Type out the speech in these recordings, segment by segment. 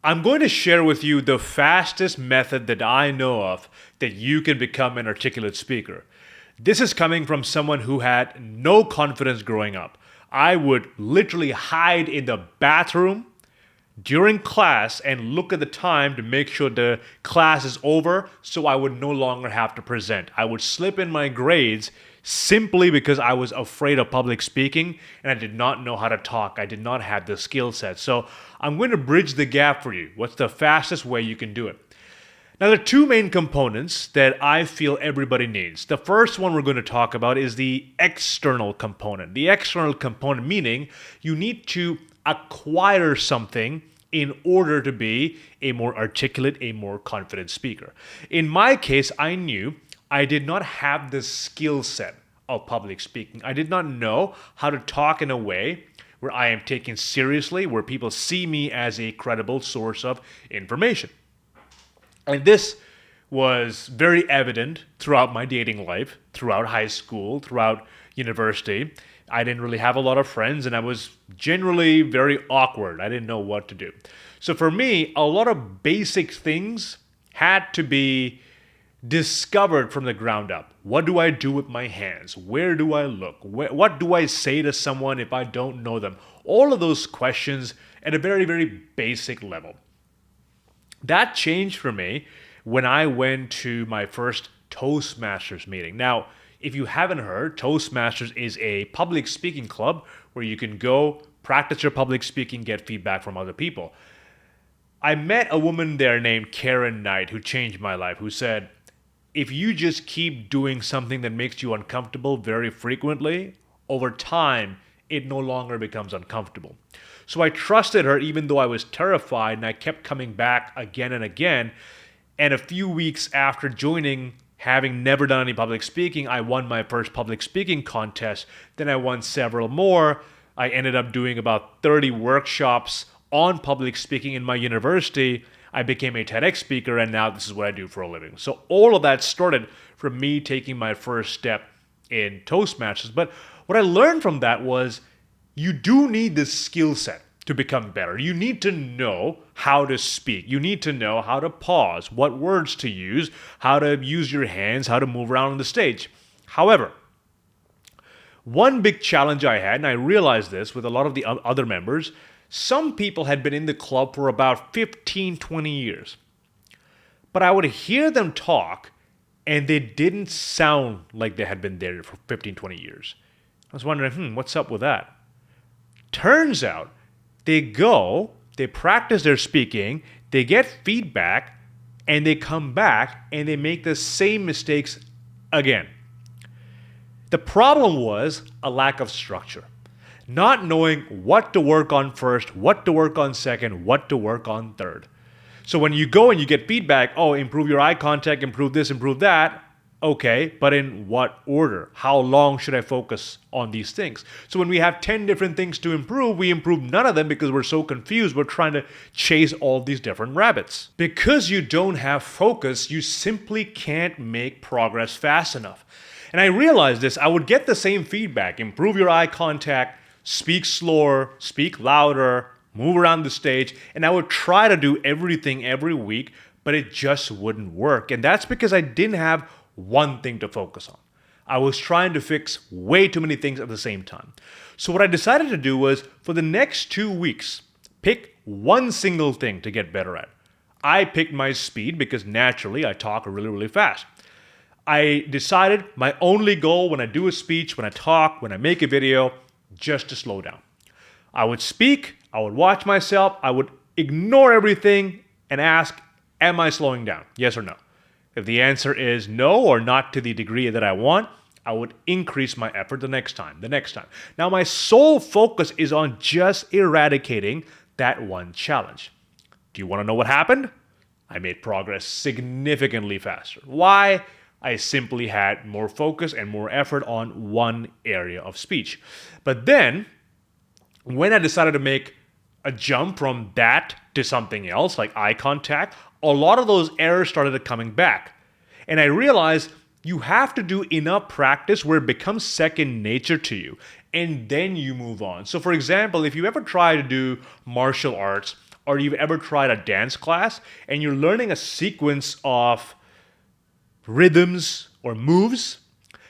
I'm going to share with you the fastest method that I know of that you can become an articulate speaker. This is coming from someone who had no confidence growing up. I would literally hide in the bathroom during class and look at the time to make sure the class is over so I would no longer have to present. I would slip in my grades simply because I was afraid of public speaking and I did not know how to talk. I did not have the skill set. So I'm going to bridge the gap for you. What's the fastest way you can do it? Now, there are two main components that I feel everybody needs. The first one we're going to talk about is the external component. The external component meaning you need to acquire something in order to be a more articulate, a more confident speaker. In my case, I knew I did not have the skill set of public speaking. I did not know how to talk in a way where I am taken seriously, where people see me as a credible source of information. And this was very evident throughout my dating life, throughout high school, throughout university. I didn't really have a lot of friends and I was generally very awkward. I didn't know what to do. So for me, a lot of basic things had to be discovered from the ground up. What do I do with my hands? Where do I look? What do I say to someone if I don't know them? All of those questions at a very, very basic level. That changed for me when I went to my first Toastmasters meeting. Now, if you haven't heard, Toastmasters is a public speaking club where you can go practice your public speaking, get feedback from other people. I met a woman there named Karen Knight who changed my life, who said, if you just keep doing something that makes you uncomfortable very frequently, over time, it no longer becomes uncomfortable. So I trusted her even though I was terrified, and I kept coming back again and again. And a few weeks after joining, having never done any public speaking, I won my first public speaking contest. Then I won several more. I ended up doing about 30 workshops on public speaking in my university. I became a TEDx speaker, and now this is what I do for a living. So all of that started from me taking my first step in Toastmasters. But what I learned from that was you do need this skill set to become better. You need to know how to speak. You need to know how to pause, what words to use, how to use your hands, how to move around on the stage. However, one big challenge I had, and I realized this with a lot of the other members, some people had been in the club for about 15, 20 years. But I would hear them talk, and they didn't sound like they had been there for 15, 20 years. I was wondering, what's up with that? Turns out, they practice their speaking, they get feedback, and they come back, and they make the same mistakes again. The problem was a lack of structure. Not knowing what to work on first, what to work on second, what to work on third. So when you go and you get feedback, improve your eye contact, improve this, improve that, okay, but in what order? How long should I focus on these things? So when we have 10 different things to improve, we improve none of them because we're so confused. We're trying to chase all these different rabbits. Because you don't have focus, you simply can't make progress fast enough. And I realized this. I would get the same feedback, improve your eye contact, speak slower, speak louder, move around the stage, and I would try to do everything every week, but it just wouldn't work. And that's because I didn't have one thing to focus on. I was trying to fix way too many things at the same time. So what I decided to do was, for the next 2 weeks, pick one single thing to get better at. I picked my speed because naturally I talk really, really fast. I decided my only goal when I do a speech, when I talk, when I make a video, just to slow down. I would speak, I would watch myself, I would ignore everything and ask, am I slowing down? Yes or no? If the answer is no or not to the degree that I want, I would increase my effort the next time. Now my sole focus is on just eradicating that one challenge. Do you want to know what happened? I made progress significantly faster. Why? I simply had more focus and more effort on one area of speech. But then, when I decided to make a jump from that to something else, like eye contact, a lot of those errors started coming back. And I realized you have to do enough practice where it becomes second nature to you, and then you move on. So for example, if you ever try to do martial arts or you've ever tried a dance class and you're learning a sequence of rhythms or moves,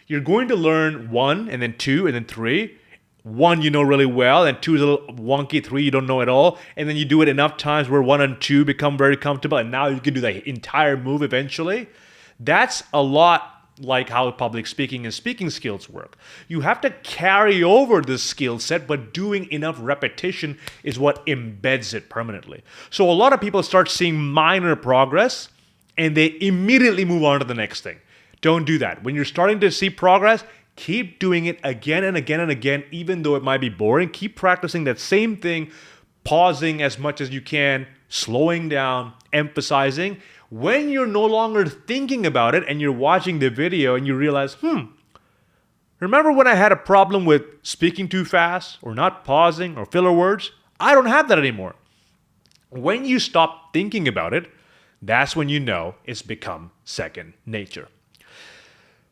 you're going to learn one and then two and then three. One you know really well, and two is a little wonky, three you don't know at all, and then you do it enough times where one and two become very comfortable, and now you can do the entire move eventually. That's a lot like how public speaking and speaking skills work. You have to carry over this skill set, but doing enough repetition is what embeds it permanently. So a lot of people start seeing minor progress, and they immediately move on to the next thing. Don't do that. When you're starting to see progress, keep doing it again and again and again, even though it might be boring. Keep practicing that same thing, pausing as much as you can, slowing down, emphasizing. When you're no longer thinking about it and you're watching the video and you realize, remember when I had a problem with speaking too fast or not pausing or filler words? I don't have that anymore. When you stop thinking about it, that's when you know it's become second nature.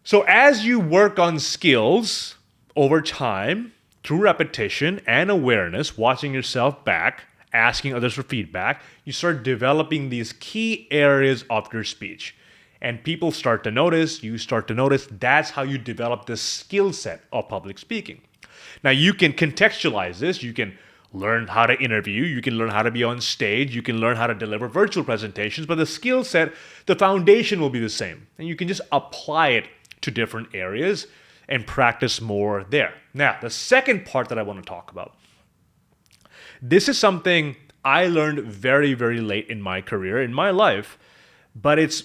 So as you work on skills over time, through repetition and awareness, watching yourself back, asking others for feedback, you start developing these key areas of your speech. And people start to notice, you start to notice, that's how you develop this skill set of public speaking. Now you can contextualize this, you can learn how to interview, you can learn how to be on stage, you can learn how to deliver virtual presentations, but the skill set, the foundation will be the same. And you can just apply it to different areas and practice more there. Now, the second part that I want to talk about. This is something I learned very, very late in my career, in my life, but it's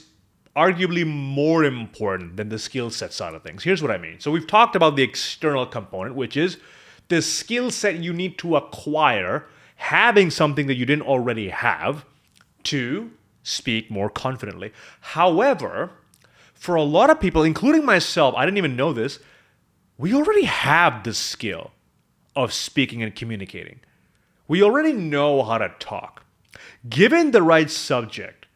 arguably more important than the skill set side of things. Here's what I mean. So we've talked about the external component, which is the skill set you need to acquire, having something that you didn't already have to speak more confidently. However, for a lot of people, including myself, I didn't even know this, we already have the skill of speaking and communicating. We already know how to talk. Given the right subject,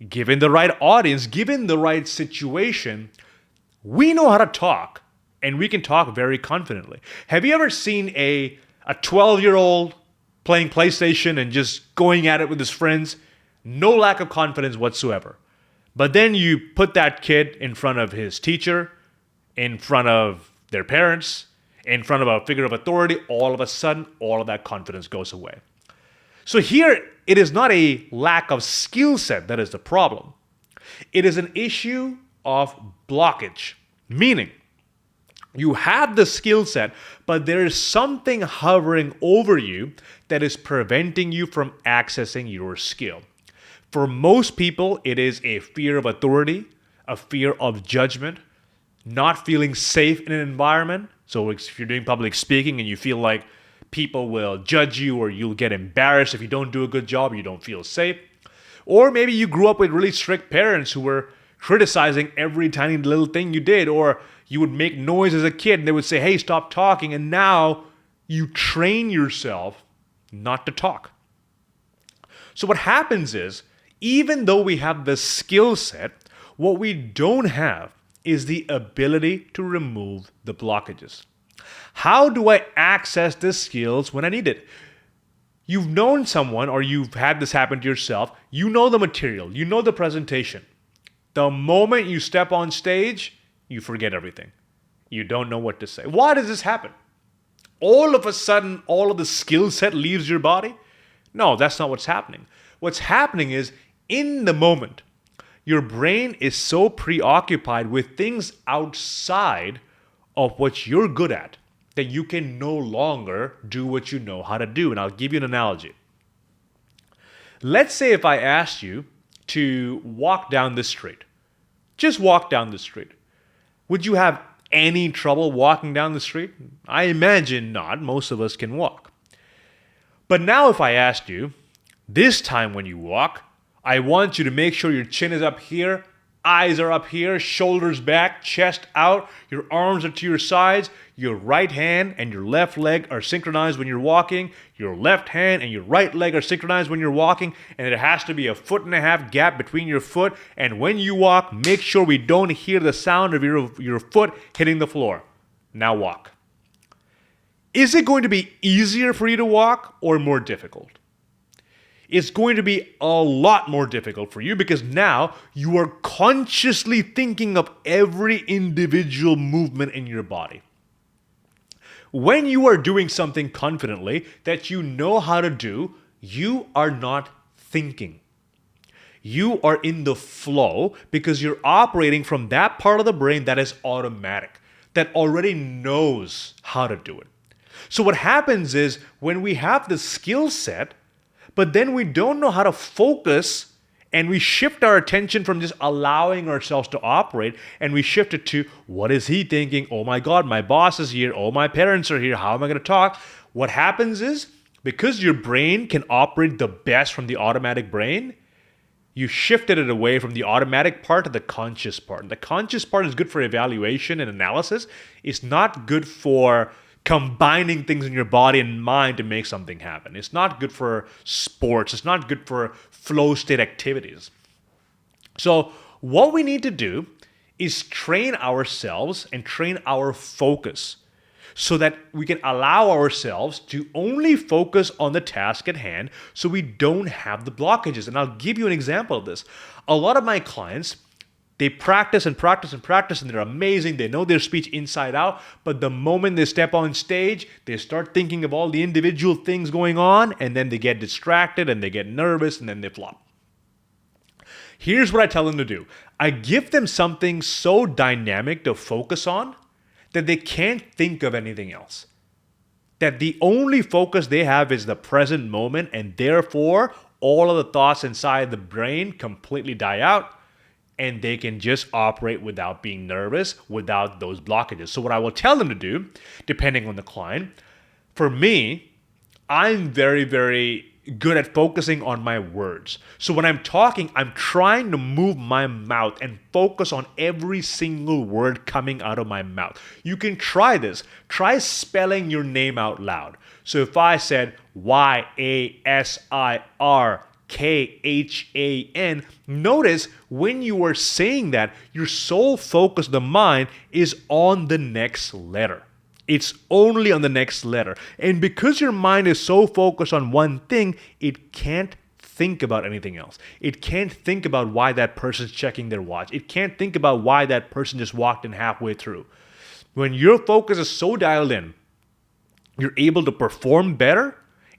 given the right audience, given the right situation, we know how to talk, and we can talk very confidently. Have you ever seen a 12-year-old playing PlayStation and just going at it with his friends? No lack of confidence whatsoever. But then you put that kid in front of his teacher, in front of their parents, in front of a figure of authority, all of a sudden, all of that confidence goes away. So here, it is not a lack of skill set that is the problem. It is an issue of blockage, meaning you have the skill set, but there is something hovering over you that is preventing you from accessing your skill. For most people, it is a fear of authority, a fear of judgment, not feeling safe in an environment. So if you're doing public speaking and you feel like people will judge you or you'll get embarrassed if you don't do a good job, you don't feel safe. Or maybe you grew up with really strict parents who were criticizing every tiny little thing you did, or you would make noise as a kid and they would say, hey, stop talking. And now you train yourself not to talk. So what happens is, even though we have the skill set, what we don't have is the ability to remove the blockages. How do I access the skills when I need it? You've known someone, or you've had this happen to yourself, you know the material, you know the presentation. The moment you step on stage, you forget everything. You don't know what to say. Why does this happen? All of a sudden, all of the skill set leaves your body? No, that's not what's happening. What's happening is, in the moment, your brain is so preoccupied with things outside of what you're good at that you can no longer do what you know how to do. And I'll give you an analogy. Let's say if I asked you to walk down the street, just walk down the street, would you have any trouble walking down the street? I imagine not. Most of us can walk. But now if I asked you, this time when you walk, I want you to make sure your chin is up here, eyes are up here, shoulders back, chest out, your arms are to your sides, your right hand and your left leg are synchronized when you're walking, your left hand and your right leg are synchronized when you're walking, and it has to be 1.5 feet gap between your foot, and when you walk, make sure we don't hear the sound of your foot hitting the floor. Now walk. Is it going to be easier for you to walk or more difficult? it's going to be a lot more difficult for you because now you are consciously thinking of every individual movement in your body. When you are doing something confidently that you know how to do, you are not thinking. You are in the flow because you're operating from that part of the brain that is automatic, that already knows how to do it. So what happens is when we have the skill set, but then we don't know how to focus and we shift our attention from just allowing ourselves to operate and we shift it to what is he thinking? Oh my God, my boss is here. Oh, my parents are here. How am I going to talk? What happens is because your brain can operate the best from the automatic brain, you shifted it away from the automatic part to the conscious part. The conscious part is good for evaluation and analysis. It's not good for combining things in your body and mind to make something happen. It's not good for sports. It's not good for flow state activities. So what we need to do is train ourselves and train our focus so that we can allow ourselves to only focus on the task at hand so we don't have the blockages. And I'll give you an example of this. A lot of my clients, they practice and practice and practice and they're amazing. They know their speech inside out. But the moment they step on stage, they start thinking of all the individual things going on and then they get distracted and they get nervous and then they flop. Here's what I tell them to do. I give them something so dynamic to focus on that they can't think of anything else. That the only focus they have is the present moment and therefore all of the thoughts inside the brain completely die out. And they can just operate without being nervous, without those blockages. So what I will tell them to do, depending on the client, for me, I'm very, very good at focusing on my words. So when I'm talking, I'm trying to move my mouth and focus on every single word coming out of my mouth. You can try this. Try spelling your name out loud. So if I said YASIRKHAN, notice when you are saying that, your sole focus of the mind is on the next letter. It's only on the next letter. And because your mind is so focused on one thing, it can't think about anything else. It can't think about why that person's checking their watch. It can't think about why that person just walked in halfway through. When your focus is so dialed in, you're able to perform better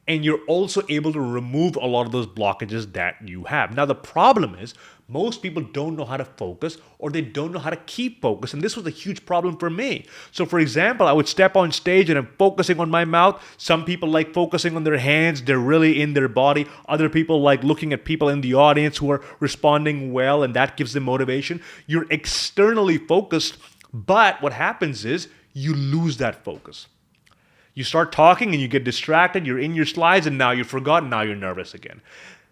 and you're also able to remove a lot of those blockages that you have. Now, the problem is most people don't know how to focus or they don't know how to keep focus. And this was a huge problem for me. So, for example, I would step on stage and I'm focusing on my mouth. Some people like focusing on their hands. They're really in their body. Other people like looking at people in the audience who are responding well, and that gives them motivation. You're externally focused, but what happens is you lose that focus. You start talking and you get distracted, you're in your slides and now you've forgotten, now you're nervous again.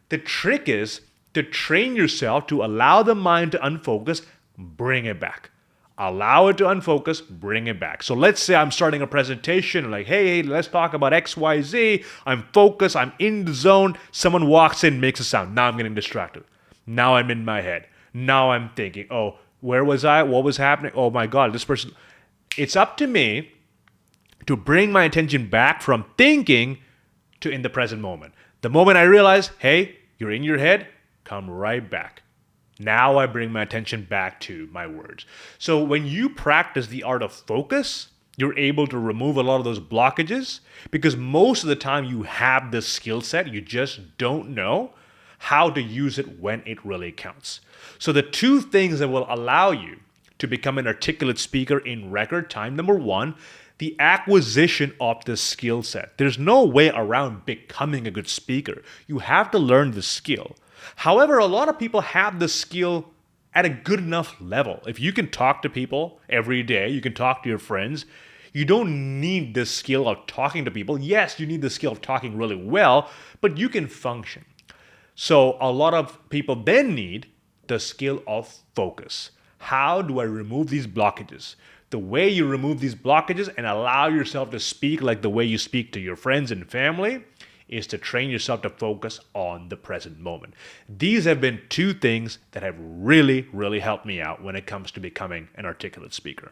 The trick is to train yourself to allow the mind to unfocus, bring it back. Allow it to unfocus, bring it back. So let's say I'm starting a presentation, like, hey, let's talk about XYZ. I'm focused, I'm in the zone. Someone walks in, makes a sound. Now I'm getting distracted. Now I'm in my head. Now I'm thinking, oh, where was I? What was happening? Oh my God, this person. It's up to me to bring my attention back from thinking to in the present moment. The moment I realize, hey, you're in your head, come right back. Now I bring my attention back to my words. So when you practice the art of focus, you're able to remove a lot of those blockages because most of the time you have the skill set, you just don't know how to use it when it really counts. So the two things that will allow you to become an articulate speaker in record time, number one, the acquisition of the skill set. There's no way around becoming a good speaker. You have to learn the skill. However, a lot of people have the skill at a good enough level. If you can talk to people every day, you can talk to your friends, you don't need the skill of talking to people. Yes, you need the skill of talking really well, but you can function. So a lot of people then need the skill of focus. How do I remove these blockages? The way you remove these blockages and allow yourself to speak like the way you speak to your friends and family is to train yourself to focus on the present moment. These have been two things that have really, really helped me out when it comes to becoming an articulate speaker.